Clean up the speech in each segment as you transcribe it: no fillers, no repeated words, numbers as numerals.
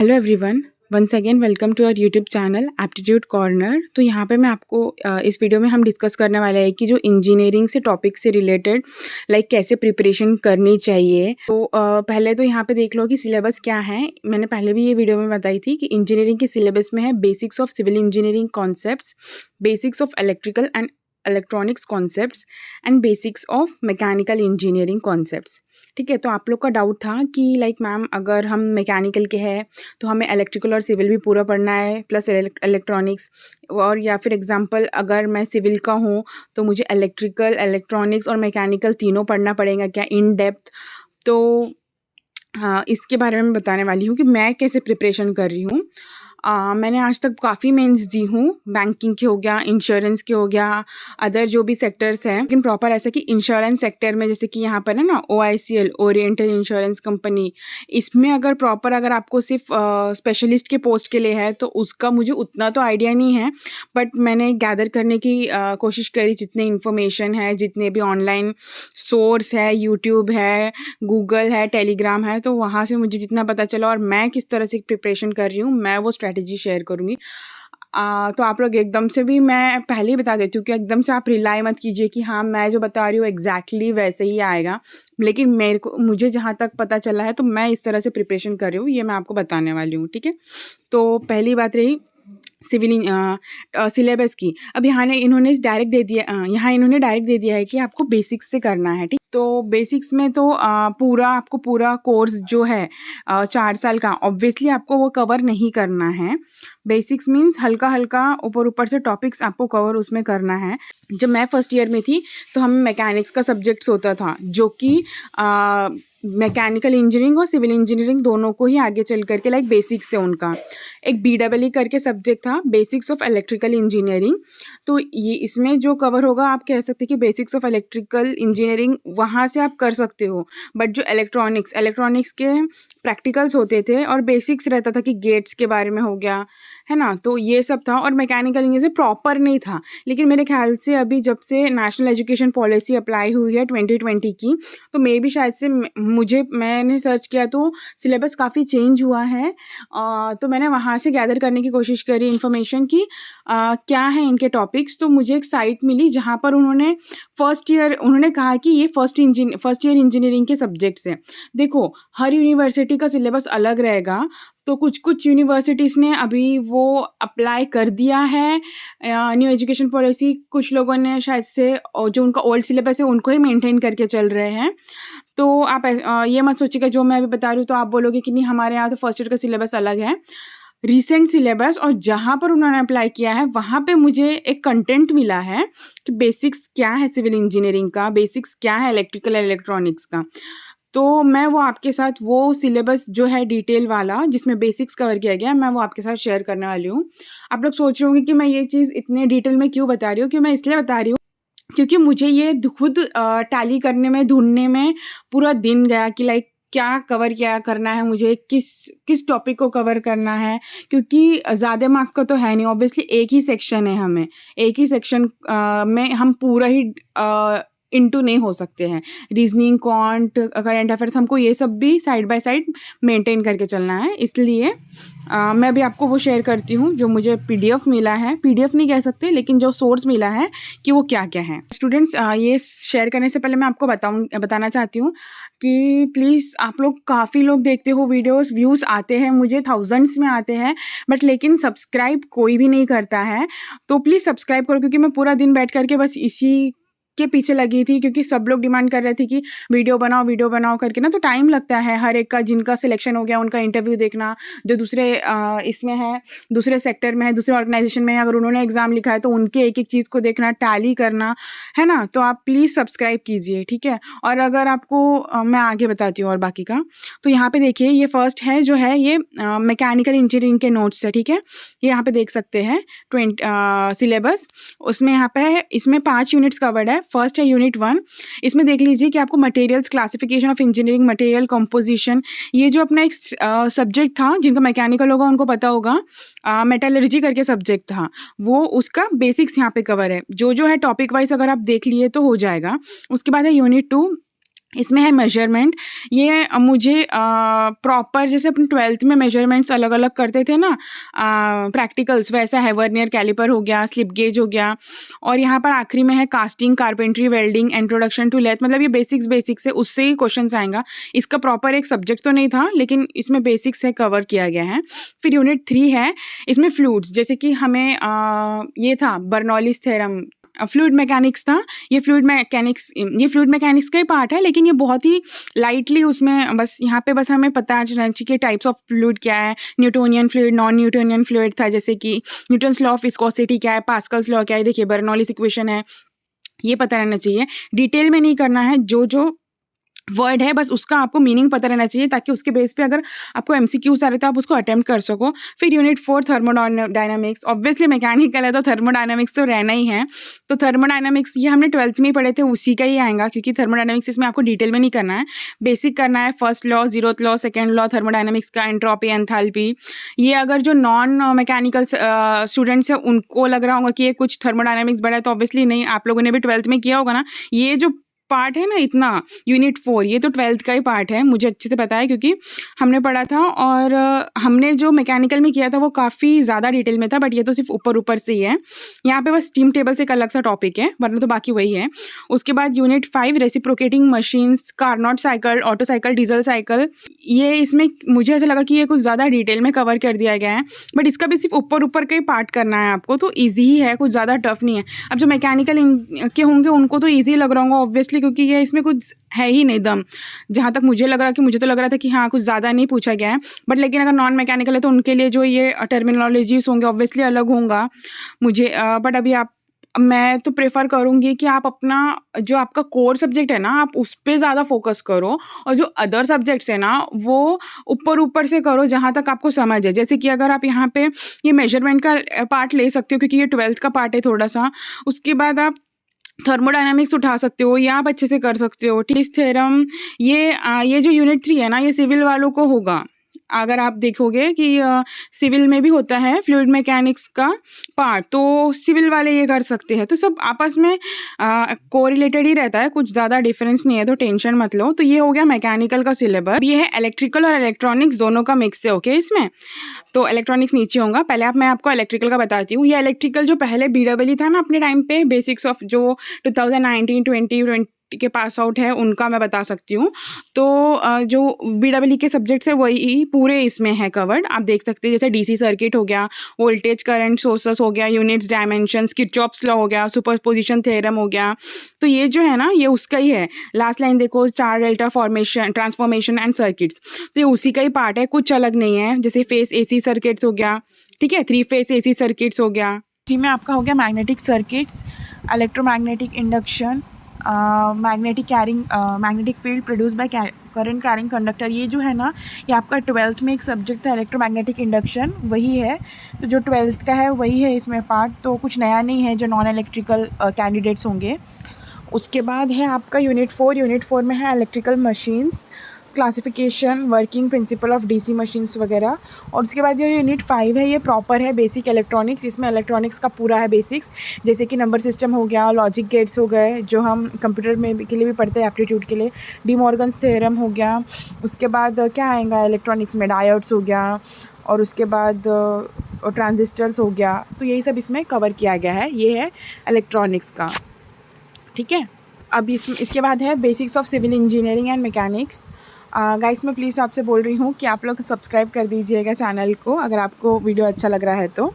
Hello everyone, once again welcome to our YouTube channel aptitude corner. तो यहाँ पे मैं आपको इस वीडियो में हम डिस्कस करने वाले हैं कि जो इंजीनियरिंग से टॉपिक से रिलेटेड कैसे प्रिपरेशन करनी चाहिए। तो पहले तो यहाँ पे देख लो कि सिलेबस क्या है। मैंने पहले भी ये वीडियो में बताई थी कि इंजीनियरिंग के सिलेबस में है basics of civil engineering concepts, basics of electrical and electronics concepts and basics of mechanical engineering concepts. ठीक है, तो आप लोग का डाउट था कि मैम अगर हम मैकेनिकल के हैं तो हमें इलेक्ट्रिकल और सिविल भी पूरा पढ़ना है प्लस इलेक्ट्रॉनिक्स, और या फिर एग्जांपल अगर मैं सिविल का हूँ तो मुझे इलेक्ट्रिकल, इलेक्ट्रॉनिक्स और मैकेनिकल तीनों पढ़ना पड़ेगा क्या इन डेप्थ। तो हाँ, इसके बारे में मैं बताने वाली हूँ कि मैं कैसे प्रिपरेशन कर रही हूँ। मैंने आज तक काफ़ी मेंस दी हूँ, बैंकिंग के हो गया, इंश्योरेंस के हो गया, अदर जो भी सेक्टर्स हैं। लेकिन प्रॉपर ऐसा कि इंश्योरेंस सेक्टर में जैसे कि यहाँ पर है ना OICL, ओरिएंटल इंश्योरेंस कंपनी, इसमें अगर आपको सिर्फ स्पेशलिस्ट के पोस्ट के लिए है तो उसका मुझे उतना तो आइडिया नहीं है, बट मैंने गैदर करने की कोशिश करी। जितने इन्फॉर्मेशन है, जितने भी ऑनलाइन सोर्स है, यूट्यूब है, गूगल है, टेलीग्राम है, तो वहाँ से मुझे जितना पता चला और मैं किस तरह से प्रिपरेशन कर रही हूँ, मैं वो स्ट्रैटेजी शेयर करूँगी। तो आप लोग एकदम से भी, मैं पहले ही बता देती हूँ कि एकदम से आप रिलाई मत कीजिए कि हाँ मैं जो बता रही हूँ एग्जैक्टली वैसे ही आएगा। लेकिन मुझे जहाँ तक पता चला है तो मैं इस तरह से प्रिपरेशन कर रही हूँ, ये मैं आपको बताने वाली हूँ। ठीक है, तो पहली बात रही सिविल सिलेबस की। अब यहाँ इन्होंने डायरेक्ट दे दिया है कि आपको बेसिक्स से करना है। ठीक, तो बेसिक्स में तो आपको पूरा कोर्स जो है 4 साल का ऑब्वियसली आपको वो कवर नहीं करना है। बेसिक्स मीन्स हल्का हल्का ऊपर से टॉपिक्स आपको कवर उसमें करना है। जब मैं फर्स्ट ईयर में थी तो हमें मैकेनिक्स का सब्जेक्ट्स होता था, जो कि मैकेनिकल इंजीनियरिंग और सिविल इंजीनियरिंग दोनों को ही आगे चल करके बेसिक्स है उनका। एक BEE करके सब्जेक्ट था, बेसिक्स ऑफ इलेक्ट्रिकल इंजीनियरिंग। तो ये इसमें जो कवर होगा, आप कह सकते हैं कि बेसिक्स ऑफ इलेक्ट्रिकल इंजीनियरिंग वहाँ से आप कर सकते हो। बट जो इलेक्ट्रॉनिक्स के प्रैक्टिकल्स होते थे और बेसिक्स रहता था कि गेट्स के बारे में हो गया, है ना, तो ये सब था। और मैकेनिकल इंजीनियरिंग प्रॉपर नहीं था। लेकिन मेरे ख्याल से अभी जब से नेशनल एजुकेशन पॉलिसी अप्लाई हुई है 2020 की, तो मे भी शायद से मैंने सर्च किया तो सिलेबस काफ़ी चेंज हुआ है। तो मैंने वहाँ से गैदर करने की कोशिश करी इन्फॉर्मेशन की क्या है इनके टॉपिक्स। तो मुझे एक साइट मिली जहाँ पर उन्होंने कहा कि ये फर्स्ट ईयर इंजीनियरिंग के सब्जेक्ट्स हैं। देखो, हर यूनिवर्सिटी का सिलेबस अलग रहेगा, तो कुछ यूनिवर्सिटीज़ ने अभी वो अप्लाई कर दिया है न्यू एजुकेशन पॉलिसी। कुछ लोगों ने शायद से जो उनका ओल्ड सिलेबस है उनको ही मेंटेन करके चल रहे हैं। तो आप ये मत सोचिएगा जो मैं अभी बता रही हूँ तो आप बोलोगे कि नहीं हमारे यहाँ तो फर्स्ट ईयर का सिलेबस अलग है। रिसेंट सिलेबस और जहाँ पर उन्होंने अप्लाई किया है वहाँ पे मुझे एक कंटेंट मिला है कि बेसिक्स क्या है सिविल इंजीनियरिंग का, बेसिक्स क्या है इलेक्ट्रिकल इलेक्ट्रॉनिक्स का। तो मैं वो आपके साथ वो सिलेबस जो है डिटेल वाला जिसमें बेसिक्स कवर किया गया, मैं वो आपके साथ शेयर करने वाली हूँ। आप लोग सोच रहे होंगे कि मैं ये चीज़ इतने डिटेल में क्यों बता रही हूँ। क्यों मैं इसलिए बता रही हूँ क्योंकि मुझे ये खुद टैली करने में, ढूंढने में पूरा दिन गया कि क्या करना है मुझे, किस टॉपिक को कवर करना है। क्योंकि ज़्यादा मार्क्स का तो है नहीं, ऑब्वियसली एक ही सेक्शन है, हमें एक ही सेक्शन में हम पूरा ही इनटू नहीं हो सकते हैं। रीजनिंग, क्वांट, करंट अफेयर्स, हमको ये सब भी साइड बाय साइड मेंटेन करके चलना है। इसलिए मैं अभी आपको वो शेयर करती हूँ जो मुझे PDF मिला है। PDF नहीं कह सकते, लेकिन जो सोर्स मिला है कि वो क्या क्या है। स्टूडेंट्स, ये शेयर करने से पहले मैं आपको बताना चाहती हूँ कि प्लीज़ आप लोग, काफ़ी लोग देखते हो वीडियोस, व्यूज़ आते हैं मुझे थाउजेंड्स में आते हैं, बट लेकिन सब्सक्राइब कोई भी नहीं करता है। तो प्लीज़ सब्सक्राइब करो, क्योंकि मैं पूरा दिन बैठ करके बस इसी के पीछे लगी थी, क्योंकि सब लोग डिमांड कर रहे थे कि वीडियो बनाओ करके ना। तो टाइम लगता है हर एक का, जिनका सिलेक्शन हो गया उनका इंटरव्यू देखना, जो दूसरे इसमें है, दूसरे सेक्टर में है, दूसरे ऑर्गेनाइजेशन में है, अगर उन्होंने एग्जाम लिखा है तो उनके एक एक चीज़ को देखना, टैली करना, है ना। तो आप प्लीज़ सब्सक्राइब कीजिए, ठीक है। और अगर आपको मैं आगे बताती हूँ और बाकी का, तो यहाँ पे देखिए, ये फर्स्ट है जो है ये मैकेनिकल इंजीनियरिंग के नोट्स है, ठीक है। ये यहाँ पे देख सकते हैं सिलेबस। उसमें यहाँ पे इसमें 5 यूनिट्स कवर्ड है। फर्स्ट है यूनिट 1। इसमें देख लीजिए कि आपको materials, classification of engineering material, composition, ये जो अपना एक सब्जेक्ट था, जिनका मैकेनिकल होगा उनको पता होगा, मेटलर्जी करके सब्जेक्ट था, वो उसका बेसिक्स यहाँ पे कवर है। जो है टॉपिक वाइज अगर आप देख लिए तो हो जाएगा। उसके बाद है यूनिट 2, इसमें है मेजरमेंट। ये मुझे प्रॉपर जैसे अपन 12th में मेजरमेंट्स अलग अलग करते थे ना प्रैक्टिकल्स, वैसा है। वर्नियर कैलिपर हो गया, स्लिप गेज हो गया, और यहाँ पर आखिरी में है casting, carpentry, welding, introduction to lathe. मतलब ये बेसिक्स है, उससे ही क्वेश्चन आएगा। इसका प्रॉपर एक सब्जेक्ट तो नहीं था, लेकिन इसमें बेसिक्स है, कवर किया गया है। फिर यूनिट 3 है, इसमें फ्लूइड्स, जैसे कि हमें ये था बर्नौलीज थ्योरम, फ्लूइड मैकेनिक्स था। ये फ्लूइड मैकेनिक्स का ही पार्ट है, लेकिन ये बहुत ही लाइटली उसमें बस यहाँ पे बस हमें पता चलना चाहिए कि टाइप्स ऑफ फ्लूइड क्या है। Newtonian fluid, non Newtonian fluid था, जैसे कि न्यूटन्स लॉ ऑफ विस्कोसिटी क्या है, पास्कल्स लॉ क्या है, देखिए बर्नौलीज इक्वेशन है, ये पता रहना चाहिए। डिटेल में नहीं करना है, जो जो वर्ड है बस उसका आपको मीनिंग पता रहना चाहिए, ताकि उसके बेस पे अगर आपको एमसीक्यूज आ रहे तो आप उसको अटेम्प्ट कर सको। फिर यूनिट 4 थर्मोडायनामिक्स, ऑब्वियसली मैकेनिकल है तो थर्मोडायनामिक्स तो रहना ही है। तो थर्मोडायनामिक्स ये हमने 12th में ही पढ़े थे, उसी का ही आएगा, क्योंकि थर्मोडायनामिक्स इसमें आपको डिटेल में नहीं करना है, बेसिक करना है। First law, 0th law, second law thermodynamics का, एंट्रोपी, एंथैल्पी। ये अगर जो नॉन मैकेनिकल स्टूडेंट्स है उनको लग रहा होगा कि ये कुछ थर्मोडायनामिक्स बड़ा है, तो ऑब्वियसली नहीं, आप लोगों ने भी 12th में किया होगा ना। ये जो पार्ट है ना इतना, यूनिट 4, ये तो 12th का ही पार्ट है, मुझे अच्छे से पता है क्योंकि हमने पढ़ा था। और हमने जो मैकेनिकल में किया था वो काफ़ी ज़्यादा डिटेल में था, बट ये तो सिर्फ ऊपर से ही है। यहाँ पे बस स्टीम टेबल से एक अलग सा टॉपिक है, वरना तो बाकी वही है। उसके बाद unit 5 reciprocating machines, Carnot cycle, auto cycle, diesel cycle. ये इसमें मुझे ऐसा लगा कि ये कुछ ज़्यादा डिटेल में कवर कर दिया गया है, बट इसका भी सिर्फ ऊपर का ही पार्ट करना है आपको, तो ईजी ही है, कुछ ज़्यादा टफ नहीं है। अब जो मैकेनिकल के होंगे उनको तो ईजी लग रहा होगा ऑब्वियसली, क्योंकि ये इसमें कुछ है ही नहीं दम, जहाँ तक मुझे लग रहा कि मुझे तो लग रहा था कि हाँ कुछ ज़्यादा नहीं पूछा गया है। बट लेकिन अगर नॉन मैकेनिकल है तो उनके लिए जो ये टर्मिनोलॉजीज होंगे ऑब्वियसली अलग होगा मुझे। बट अभी मैं तो प्रेफर करूँगी कि आप अपना जो आपका कोर सब्जेक्ट है ना, आप उस पर ज़्यादा फोकस करो, और जो अदर सब्जेक्ट्स है ना वो ऊपर से करो जहाँ तक आपको समझ है। जैसे कि अगर आप यहाँ पे ये मेजरमेंट का पार्ट ले सकते हो, क्योंकि ये 12th का पार्ट है थोड़ा सा। उसके बाद आप थर्मोडायनामिक्स उठा सकते हो, या आप अच्छे से कर सकते हो। टिस थ्योरम, ये जो यूनिट 3 है ना, ये सिविल वालों को होगा। अगर आप देखोगे कि सिविल में भी होता है फ्लूइड मैकेनिक्स का पार्ट, तो सिविल वाले ये कर सकते हैं। तो सब आपस में कोरिलेटेड ही रहता है, कुछ ज़्यादा डिफरेंस नहीं है, तो टेंशन मत लो। तो ये हो गया मैकेनिकल का सिलेबस। ये है इलेक्ट्रिकल और इलेक्ट्रॉनिक्स दोनों का मिक्स है, ओके। इसमें तो इलेक्ट्रॉनिक्स नीचे होगा। पहले मैं आपको इलेक्ट्रिकल का बताती हूँ। ये इलेक्ट्रिकल जो पहले BEE था ना अपने टाइम पे, बेसिक्स ऑफ जो 2019, 2020 के पास आउट है उनका मैं बता सकती हूँ। तो जो BEE के सब्जेक्ट्स है वही पूरे इसमें है कवर्ड। आप देख सकते हैं, जैसे DC सर्किट हो गया, वोल्टेज करंट सोर्सेस हो गया, यूनिट्स, डायमेंशंस, किरचॉफ्स लॉ हो गया, सुपरपोजिशन थ्योरम हो गया। तो ये जो है ना ये उसका ही है। लास्ट लाइन देखो, star delta formation, transformation and circuits, तो ये उसी का ही पार्ट है, कुछ अलग नहीं है। जैसे फेस AC सर्किट्स हो गया, ठीक है, 3 फेस AC सर्किट्स हो गया। जी में आपका हो गया magnetic circuits, electromagnetic induction, magnetic field produce by current carrying conductor. ये जो है ना ये आपका 12th में एक सब्जेक्ट था, इलेक्ट्रोमैग्नेटिक इंडक्शन, वही है। तो जो 12th का है वही है इसमें पार्ट, तो कुछ नया नहीं है जो नॉन इलेक्ट्रिकल कैंडिडेट्स होंगे। उसके बाद है आपका यूनिट 4। यूनिट 4 में है electrical machines, classification, working principle of DC machines वगैरह। और उसके बाद ये यूनिट 5 है, ये प्रॉपर है बेसिक इलेक्ट्रॉनिक्स। इसमें इलेक्ट्रॉनिक्स का पूरा है बेसिक्स, जैसे कि नंबर सिस्टम हो गया, लॉजिक गेट्स हो गए जो हम कंप्यूटर में के लिए भी पढ़ते हैं एप्टीट्यूड के लिए, डी मॉर्गन्स थ्योरम हो गया। उसके बाद क्या आएगा इलेक्ट्रॉनिक्स में, डायोड्स हो गया, और उसके बाद ट्रांजिस्टर्स हो गया। तो यही सब इसमें कवर किया गया है, ये है इलेक्ट्रॉनिक्स का, ठीक है। अब इसके बाद है basics of civil engineering and mechanics. Guys मैं प्लीज़ आपसे बोल रही हूँ कि आप लोग सब्सक्राइब कर दीजिएगा चैनल को अगर आपको वीडियो अच्छा लग रहा है तो।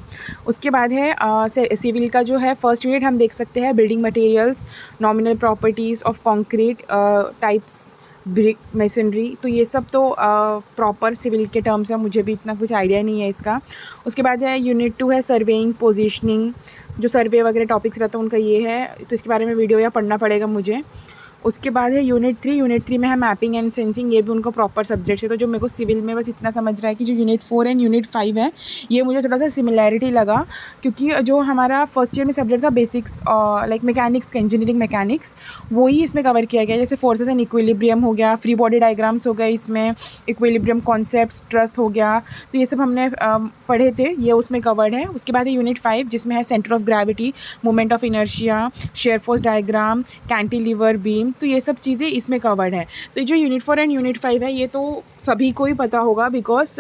उसके बाद है सिविल का जो है फर्स्ट यूनिट हम देख सकते हैं, building materials, nominal properties of concrete, types, brick, masonry. तो ये सब तो प्रॉपर सिविल के टर्म्स है, मुझे भी इतना कुछ आइडिया नहीं है इसका। उसके बाद है यूनिट 2 है सर्वेइंग, पोजीशनिंग, जो सर्वे वगैरह टॉपिक्स रहता है उनका ये है, तो इसके बारे में वीडियो या पढ़ना पड़ेगा मुझे। उसके बाद है यूनिट 3 में है मैपिंग एंड सेंसिंग, ये भी उनका प्रॉपर सब्जेक्ट है। तो जो मेरे को सिविल में बस इतना समझ रहा है कि जो यूनिट 4 एंड यूनिट 5 है ये मुझे थोड़ा सा सिमिलैरिटी लगा, क्योंकि जो हमारा फर्स्ट ईयर में सब्जेक्ट था बेसिक्स लाइक मैकेनिक्स का, इंजीनियरिंग मैकेनिक्स, वही इसमें कवर किया गया। जैसे फोर्सेस एंड इक्विलिब्रियम हो गया, फ्री बॉडी डायग्राम्स हो गए, इसमें इक्विलिब्रियम कॉन्सेप्ट्स, ट्रस हो गया, तो ये सब हमने पढ़े थे, ये उसमें कवर्ड है। उसके बाद है यूनिट 5 जिसमें है centre of gravity, moment of inertia, shear force diagram, cantilever beam, तो ये सब चीज़ें इसमें कवर्ड है। तो जो यूनिट 4 एंड यूनिट 5 है ये तो सभी को ही पता होगा, बिकॉज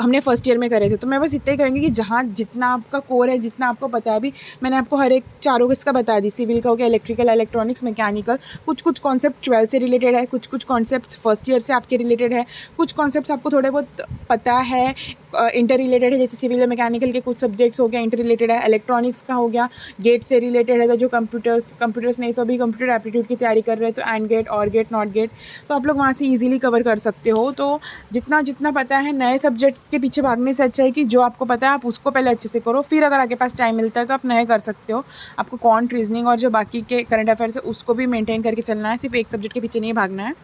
हमने फर्स्ट ईयर में करे थे। तो मैं बस इतना ही कहूँगी कि जहाँ जितना आपका कोर है, जितना आपको पता है, अभी मैंने आपको हर एक चारों इसका बता दी, सिविल का हो गया, इलेक्ट्रिकल, इलेक्ट्रॉनिक्स, मैकेनिकल, कुछ कुछ कॉन्सेप्ट 12 से रिलेटेड है, कुछ कुछ कॉन्सेप्ट फर्स्ट ईयर से आपके रिलेटेड है, कुछ कॉन्सेप्ट्स आपको थोड़े बहुत पता है, इंटर रिलेटेड है, जैसे सिविल मैकेनिकल के कुछ सब्जेक्ट्स हो गया इंटर रिलेटेड है, इलेक्ट्रॉनिक्स का हो गया गेट से रिलेटेड है, तो जो कंप्यूटर्स नहीं तो अभी कंप्यूटर एप्टीट्यूड की तैयारी कर रहे हैं तो एंड गेट, और गेट, नॉट गेट, तो आप लोग वहाँ से ईजिली कवर कर सकते हो। तो जितना जितना पता है, नए सब्जेक्ट के पीछे भागने से अच्छा है कि जो आपको पता है आप उसको पहले अच्छे से करो, फिर अगर आपके पास टाइम मिलता है तो आप नए कर सकते हो। आपको क्वांट, रीजनिंग और जो बाकी के करंट अफेयर्स है उसको भी मेंटेन करके चलना है, सिर्फ एक सब्जेक्ट के पीछे नहीं भागना है।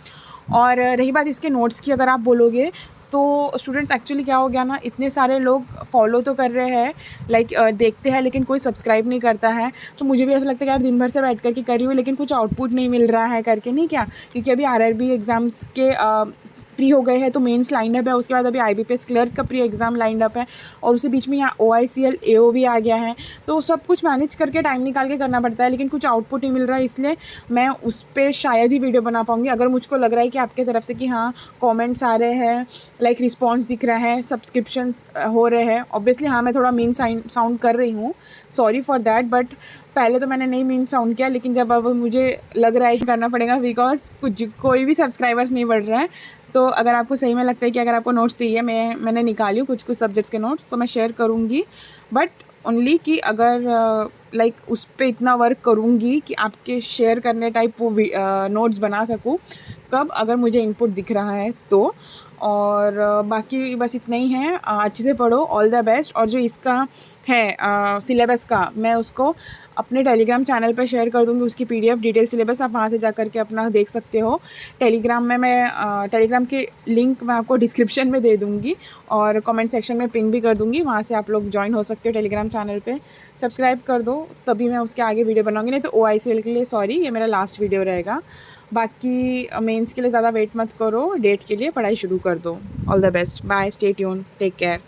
और रही बात इसके नोट्स की, अगर आप बोलोगे तो स्टूडेंट्स एक्चुअली क्या हो गया ना, इतने सारे लोग फॉलो तो कर रहे हैं, लाइक देखते हैं, लेकिन कोई सब्सक्राइब नहीं करता है। तो मुझे भी ऐसा लगता है कि यार दिन भर से बैठ कर के कर रही हूँ लेकिन कुछ आउटपुट नहीं मिल रहा है करके, नहीं क्या, क्योंकि अभी आरआरबी एग्ज़ाम्स के प्री हो गए हैं तो मेंस लाइंड अप है, उसके बाद अभी आईबीपीएस क्लर्क का प्री एग्ज़ाम लाइंड अप है, और उसी बीच में यहाँ OICL AO भी आ गया है। तो सब कुछ मैनेज करके टाइम निकाल के करना पड़ता है, लेकिन कुछ आउटपुट नहीं मिल रहा है, इसलिए मैं उस पर शायद ही वीडियो बना पाऊँगी। अगर मुझको लग रहा है कि आपके तरफ से कि हाँ कॉमेंट्स आ रहे हैं, लाइक रिस्पॉन्स दिख रहा है, सब्सक्रिप्शंस हो रहे हैं, ऑब्वियसली हाँ मैं थोड़ा मीन साउंड कर रही हूँ, सॉरी फॉर दैट, बट पहले तो मैंने नहीं मीन साउंड किया, लेकिन जब अब मुझे लग रहा है कि करना पड़ेगा, बिकॉज कोई भी सब्सक्राइबर्स नहीं बढ़ रहा है। तो अगर आपको सही में लगता है कि अगर आपको नोट्स चाहिए, मैंने निकाली हूँ कुछ कुछ सब्जेक्ट्स के नोट्स, तो मैं शेयर करूँगी, बट ओनली कि अगर लाइक उस पर इतना वर्क करूँगी कि आपके शेयर करने टाइप वो नोट्स बना सकूँ, कब अगर मुझे इनपुट दिख रहा है तो। और बाकी बस इतना ही है, अच्छे से पढ़ो, ऑल द बेस्ट। और जो इसका है सिलेबस का, मैं उसको अपने टेलीग्राम चैनल पर शेयर कर दूँगी, उसकी PDF डिटेल सिलेबस, आप वहाँ से जा कर के अपना देख सकते हो। टेलीग्राम में मैं टेलीग्राम की लिंक मैं आपको डिस्क्रिप्शन में दे दूँगी और कमेंट सेक्शन में पिन भी कर दूँगी, वहाँ से आप लोग ज्वाइन हो सकते हो टेलीग्राम चैनल पे। सब्सक्राइब कर दो, तभी मैं उसके आगे वीडियो बनाऊँगी, नहीं तो OICL के लिए सॉरी, ये मेरा लास्ट वीडियो रहेगा। बाकी मेंस के लिए ज़्यादा वेट मत करो, डेट के लिए पढ़ाई शुरू कर दो। All the best, bye, stay tune, take care.